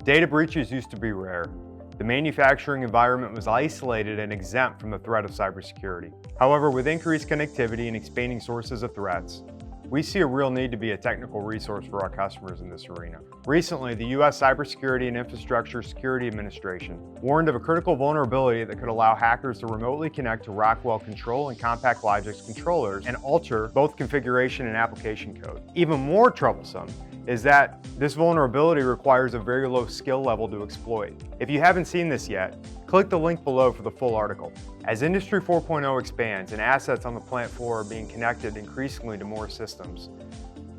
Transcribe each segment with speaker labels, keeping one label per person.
Speaker 1: Data breaches used to be rare. The manufacturing environment was isolated and exempt from the threat of cybersecurity. However, with increased connectivity and expanding sources of threats, we see a real need to be a technical resource for our customers in this arena. Recently, the U.S. Cybersecurity and Infrastructure Security Administration warned of a critical vulnerability that could allow hackers to remotely connect to Rockwell Control and Compact Logic's controllers and alter both configuration and application code. Even more troublesome is that this vulnerability requires a very low skill level to exploit. If you haven't seen this yet, click the link below for the full article. As Industry 4.0 expands and assets on the plant floor are being connected increasingly to more systems,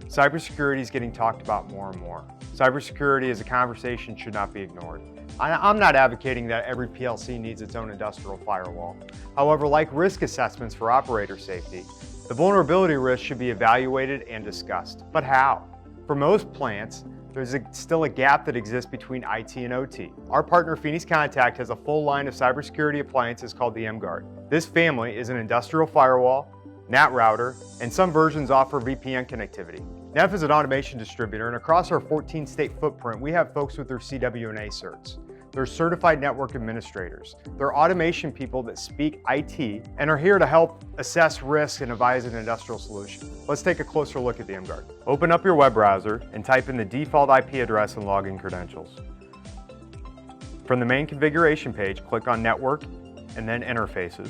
Speaker 1: cybersecurity is getting talked about more and more. Cybersecurity as a conversation should not be ignored. I'm not advocating that every PLC needs its own industrial firewall. However, like risk assessments for operator safety, the vulnerability risk should be evaluated and discussed. But how? For most plants, there's still a gap that exists between IT and OT. Our partner Phoenix Contact has a full line of cybersecurity appliances called the mGuard. This family is an industrial firewall, NAT router, and some versions offer VPN connectivity. NEFF is an automation distributor, and across our 14-state footprint, we have folks with their CWNA certs. They're certified network administrators. They're automation people that speak IT and are here to help assess risk and advise an industrial solution. Let's take a closer look at the mGuard. Open up your web browser and type in the default IP address and login credentials. From the main configuration page, click on Network and then Interfaces.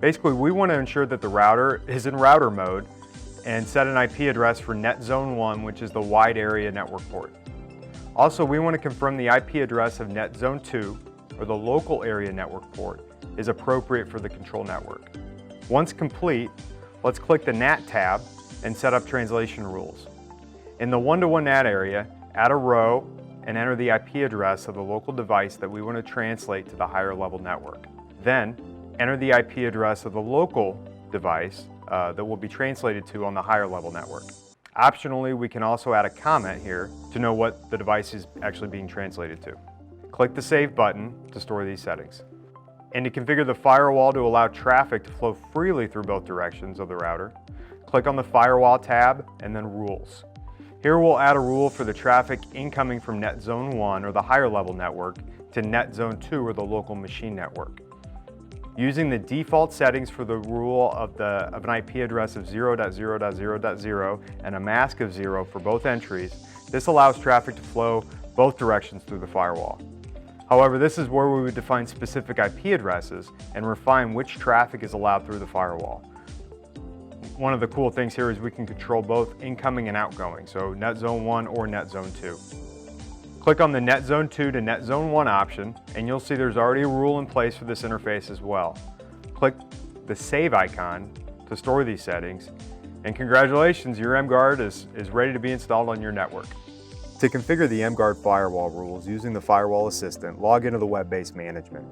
Speaker 1: Basically, we want to ensure that the router is in router mode and set an IP address for Net Zone 1, which is the wide area network port. Also, we want to confirm the IP address of Net Zone 2, or the local area network port, is appropriate for the control network. Once complete, let's click the NAT tab and set up translation rules. In the one-to-one NAT area, add a row and enter the IP address of the local device that we want to translate to the higher level network. Then, enter the IP address of the local device that will be translated to on the higher level network. Optionally, we can also add a comment here to know what the device is actually being translated to. Click the Save button to store these settings. And to configure the firewall to allow traffic to flow freely through both directions of the router, click on the Firewall tab and then Rules. Here we'll add a rule for the traffic incoming from Net Zone 1, or the higher level network, to Net Zone 2, or the local machine network. Using the default settings for the rule of an IP address of 0.0.0.0 and a mask of 0 for both entries, this allows traffic to flow both directions through the firewall. However, this is where we would define specific IP addresses and refine which traffic is allowed through the firewall. One of the cool things here is we can control both incoming and outgoing, so Net Zone 1 or Net Zone 2. Click on the Net Zone 2 to Net Zone 1 option, and you'll see there's already a rule in place for this interface as well. Click the Save icon to store these settings, and congratulations, your mGuard is ready to be installed on your network. To configure the mGuard firewall rules using the Firewall Assistant, log into the web-based management.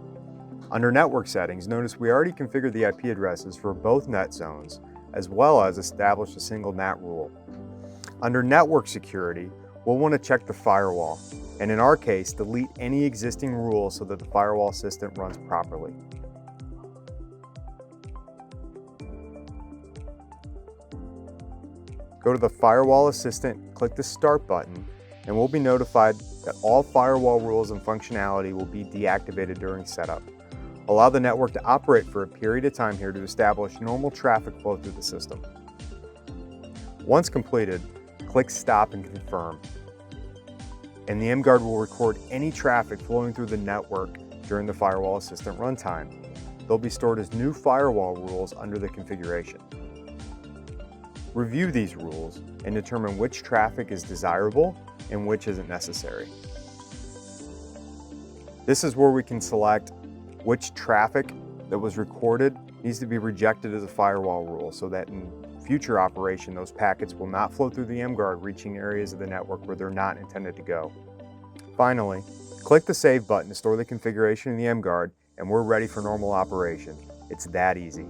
Speaker 1: Under Network Settings, notice we already configured the IP addresses for both net zones, as well as established a single NAT rule. Under Network Security, we'll want to check the firewall, and in our case, delete any existing rules so that the Firewall Assistant runs properly. Go to the Firewall Assistant, click the Start button, and we'll be notified that all firewall rules and functionality will be deactivated during setup. Allow the network to operate for a period of time here to establish normal traffic flow through the system. Once completed, click Stop and confirm. And the mGuard will record any traffic flowing through the network during the Firewall Assistant runtime. They'll be stored as new firewall rules under the configuration. Review these rules and determine which traffic is desirable and which isn't necessary. This is where we can select which traffic that was recorded needs to be rejected as a firewall rule, so that in future operation, those packets will not flow through the mGuard, reaching areas of the network where they're not intended to go. Finally, click the Save button to store the configuration in the mGuard, and we're ready for normal operation. It's that easy.